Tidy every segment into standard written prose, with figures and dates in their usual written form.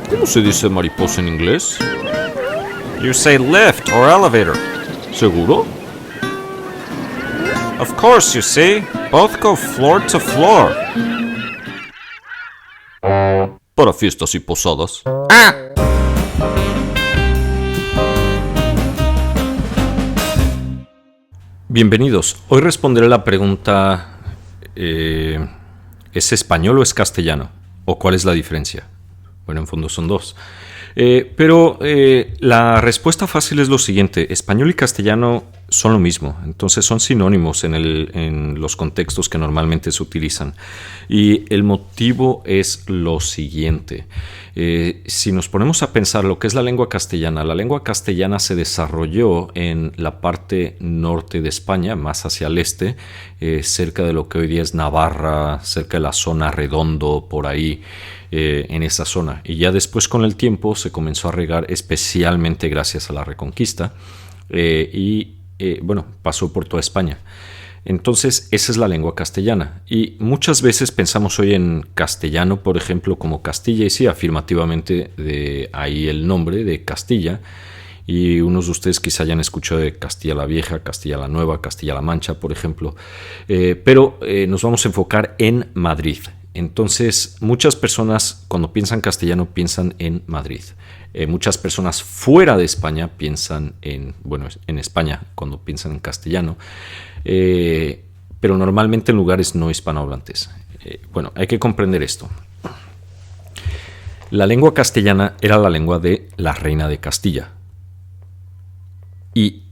¿Cómo se dice mariposa en inglés? You say lift or elevator. ¿Seguro? Of course, you see. Both go floor to floor. Para fiestas y posadas. Bienvenidos. Hoy responderé la pregunta: ¿es español o es castellano? ¿O cuál es la diferencia? Bueno, en fondo son dos. Pero la respuesta fácil es lo siguiente: español y castellano son lo mismo, entonces son sinónimos en los contextos que normalmente se utilizan. Y el motivo es lo siguiente: si nos ponemos a pensar lo que es la lengua castellana se desarrolló en la parte norte de España, más hacia el este, cerca de lo que hoy día es Navarra, cerca de la zona Redondo, por ahí. En esa zona, y ya después con el tiempo se comenzó a regar, especialmente gracias a la Reconquista, bueno, pasó por toda España. Entonces esa es la lengua castellana, y muchas veces pensamos hoy en castellano, por ejemplo, como Castilla, y sí, afirmativamente de ahí el nombre de Castilla, y unos de ustedes quizá hayan escuchado de Castilla la Vieja, Castilla la Nueva, Castilla la Mancha, por ejemplo, pero nos vamos a enfocar en Madrid. Entonces, muchas personas cuando piensan castellano piensan en Madrid. Muchas personas fuera de España piensan en España cuando piensan en castellano, pero normalmente en lugares no hispanohablantes. Bueno, hay que comprender esto. La lengua castellana era la lengua de la reina de Castilla. Y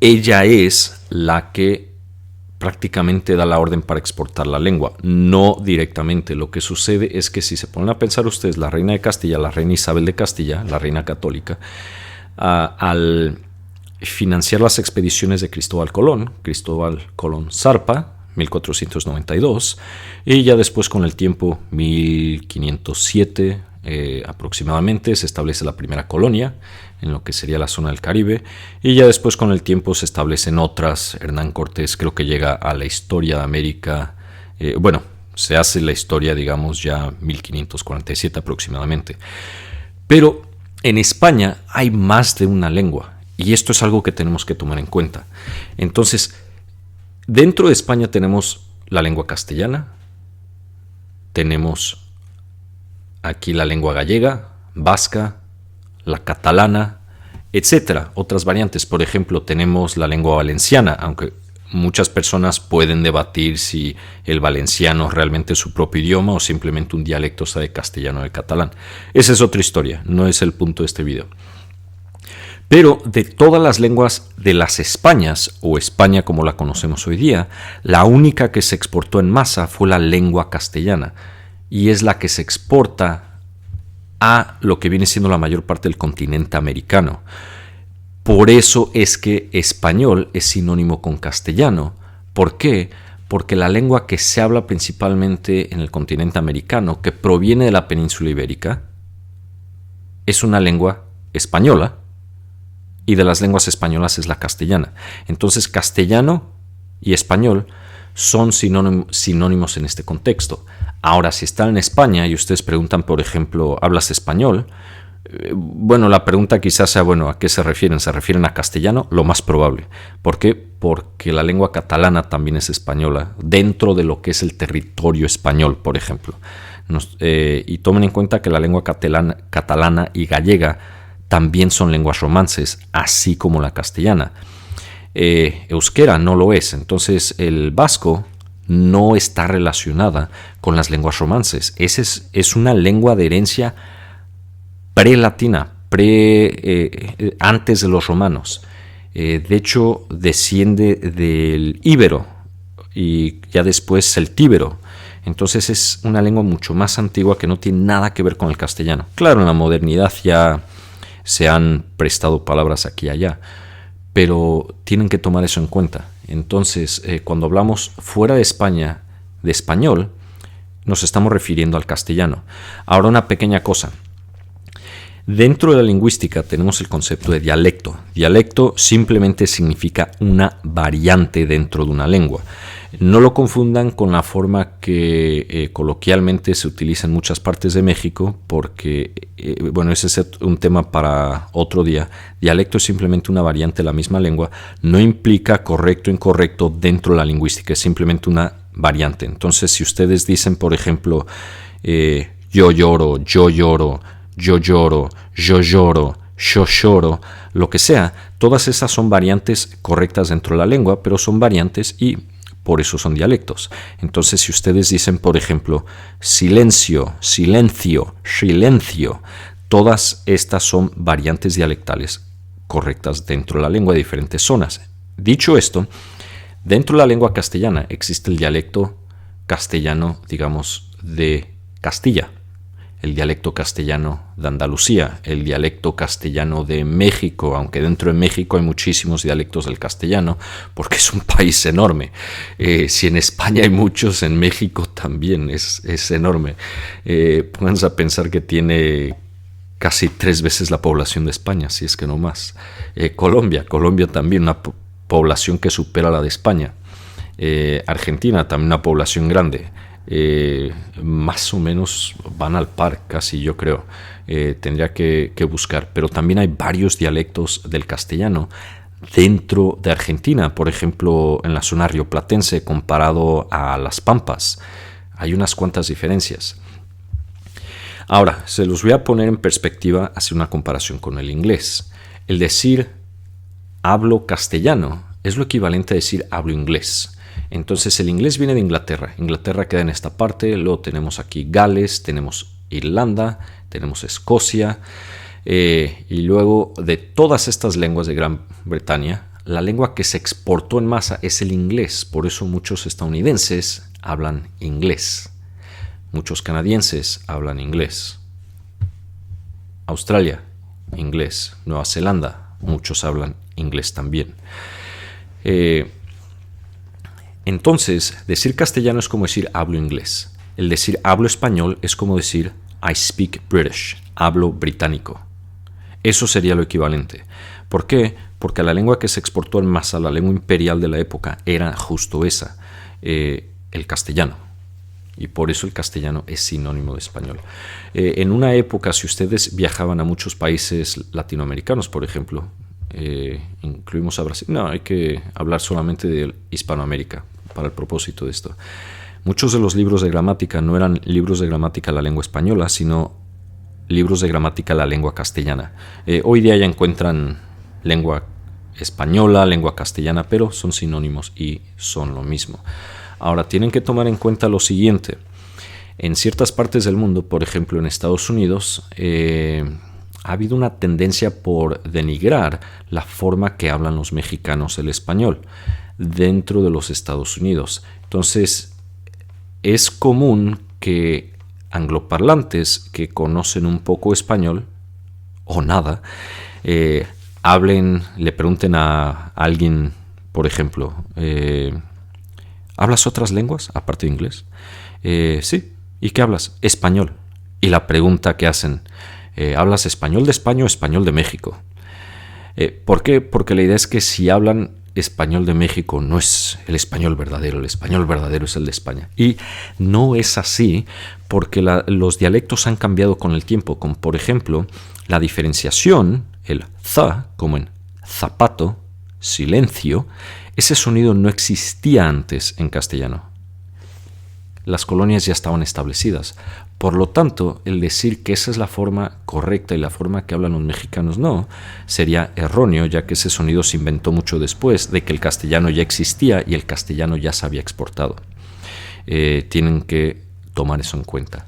ella es la que prácticamente da la orden para exportar la lengua, no directamente. Lo que sucede es que si se ponen a pensar ustedes, la reina de Castilla, la reina Isabel de Castilla, la reina católica, al financiar las expediciones de Cristóbal Colón zarpa, 1492, y ya después con el tiempo, 1507 aproximadamente, se establece la primera colonia en lo que sería la zona del Caribe, y ya después con el tiempo se establecen otras. Hernán Cortés creo que llega a la historia de América, se hace la historia, digamos, ya 1547 aproximadamente. Pero en España hay más de una lengua, y esto es algo que tenemos que tomar en cuenta. Entonces, dentro de España tenemos la lengua castellana, tenemos aquí la lengua gallega, vasca, la catalana, etcétera, otras variantes. Por ejemplo, tenemos la lengua valenciana, aunque muchas personas pueden debatir si el valenciano realmente es su propio idioma o simplemente un dialecto, sea de castellano o de catalán. Esa es otra historia, no es el punto de este video. Pero de todas las lenguas de las Españas, o España como la conocemos hoy día, la única que se exportó en masa fue la lengua castellana, y es la que se exporta a lo que viene siendo la mayor parte del continente americano. Por eso es que español es sinónimo con castellano. ¿Por qué? Porque la lengua que se habla principalmente en el continente americano, que proviene de la península ibérica, es una lengua española, y de las lenguas españolas es la castellana. Entonces, castellano y español son sinónimos en este contexto. Ahora, si están en España y ustedes preguntan, por ejemplo, ¿hablas español? La pregunta quizás sea, ¿a qué se refieren? ¿Se refieren a castellano? Lo más probable. ¿Por qué? Porque la lengua catalana también es española, dentro de lo que es el territorio español, por ejemplo. Y tomen en cuenta que la lengua catalana y gallega también son lenguas romances, así como la castellana. Euskera no lo es, entonces el vasco no está relacionada con las lenguas romances. Es una lengua de herencia prelatina, antes de los romanos. De hecho, desciende del íbero y ya después celtíbero. Entonces es una lengua mucho más antigua que no tiene nada que ver con el castellano. Claro, en la modernidad ya se han prestado palabras aquí y allá, pero tienen que tomar eso en cuenta. Entonces, cuando hablamos fuera de España de español, nos estamos refiriendo al castellano. Ahora, una pequeña cosa. Dentro de la lingüística tenemos el concepto de dialecto. Dialecto simplemente significa una variante dentro de una lengua. No lo confundan con la forma que coloquialmente se utiliza en muchas partes de México, porque, ese es un tema para otro día. Dialecto es simplemente una variante de la misma lengua, no implica correcto o incorrecto dentro de la lingüística, es simplemente una variante. Entonces, si ustedes dicen, por ejemplo, yo lloro, yo lloro, yo lloro, yo lloro, yo lloro, lo que sea, todas esas son variantes correctas dentro de la lengua, pero son variantes y por eso son dialectos. Entonces, si ustedes dicen, por ejemplo, silencio, silencio, silencio, todas estas son variantes dialectales correctas dentro de la lengua de diferentes zonas. Dicho esto, dentro de la lengua castellana existe el dialecto castellano, digamos, de Castilla, el dialecto castellano de Andalucía, el dialecto castellano de México, aunque dentro de México hay muchísimos dialectos del castellano, porque es un país enorme. Si en España hay muchos, en México también es enorme. Pónganse a pensar que tiene casi 3 veces la población de España, si es que no más. Colombia también, una población que supera la de España. Argentina, también una población grande. Más o menos van al par, casi, yo creo. Tendría que buscar, pero también hay varios dialectos del castellano dentro de Argentina. Por ejemplo, en la zona rioplatense comparado a las Pampas hay unas cuantas diferencias. Ahora, se los voy a poner en perspectiva, hacer una comparación con el inglés. El decir hablo castellano es lo equivalente a decir hablo inglés. Entonces el inglés viene de Inglaterra. Inglaterra queda en esta parte, luego tenemos aquí Gales, tenemos Irlanda, tenemos Escocia, y luego de todas estas lenguas de Gran Bretaña, la lengua que se exportó en masa es el inglés. Por eso muchos estadounidenses hablan inglés, muchos canadienses hablan inglés, Australia, inglés, Nueva Zelanda, muchos hablan inglés también. Entonces, decir castellano es como decir hablo inglés. El decir hablo español es como decir I speak British, hablo británico. Eso sería lo equivalente. ¿Por qué? Porque la lengua que se exportó en masa, la lengua imperial de la época, era justo esa, el castellano. Y por eso el castellano es sinónimo de español. En una época, si ustedes viajaban a muchos países latinoamericanos, por ejemplo, incluimos a Brasil, no, hay que hablar solamente de Hispanoamérica para el propósito de esto. Muchos de los libros de gramática no eran libros de gramática a la lengua española, sino libros de gramática a la lengua castellana. Hoy día ya encuentran lengua española, lengua castellana, pero son sinónimos y son lo mismo. Ahora, tienen que tomar en cuenta lo siguiente. En ciertas partes del mundo, por ejemplo en Estados Unidos, ha habido una tendencia por denigrar la forma que hablan los mexicanos el español dentro de los Estados Unidos. Entonces, es común que angloparlantes que conocen un poco español o nada, le pregunten a alguien, por ejemplo, ¿hablas otras lenguas aparte de inglés? Sí. ¿Y qué hablas? Español. Y la pregunta que hacen, ¿hablas español de España o español de México? ¿Por qué? Porque la idea es que si hablan español de México no es el español verdadero es el de España. Y no es así, porque los dialectos han cambiado con el tiempo, como por ejemplo la diferenciación, el za, como en zapato, silencio, ese sonido no existía antes en castellano. Las colonias ya estaban establecidas. Por lo tanto, el decir que esa es la forma correcta y la forma que hablan los mexicanos no, sería erróneo, ya que ese sonido se inventó mucho después de que el castellano ya existía y el castellano ya se había exportado. Tienen que tomar eso en cuenta.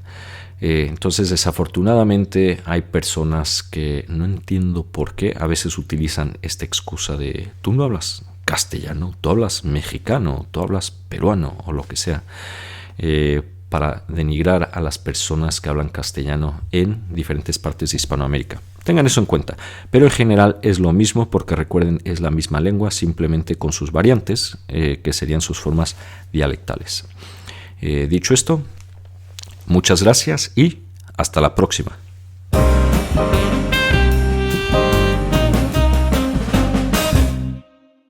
Entonces, desafortunadamente, hay personas que no entiendo por qué a veces utilizan esta excusa de tú no hablas castellano, tú hablas mexicano, tú hablas peruano o lo que sea. Para denigrar a las personas que hablan castellano en diferentes partes de Hispanoamérica. Tengan eso en cuenta. Pero en general es lo mismo porque recuerden, es la misma lengua, simplemente con sus variantes, que serían sus formas dialectales. Dicho esto, muchas gracias y hasta la próxima.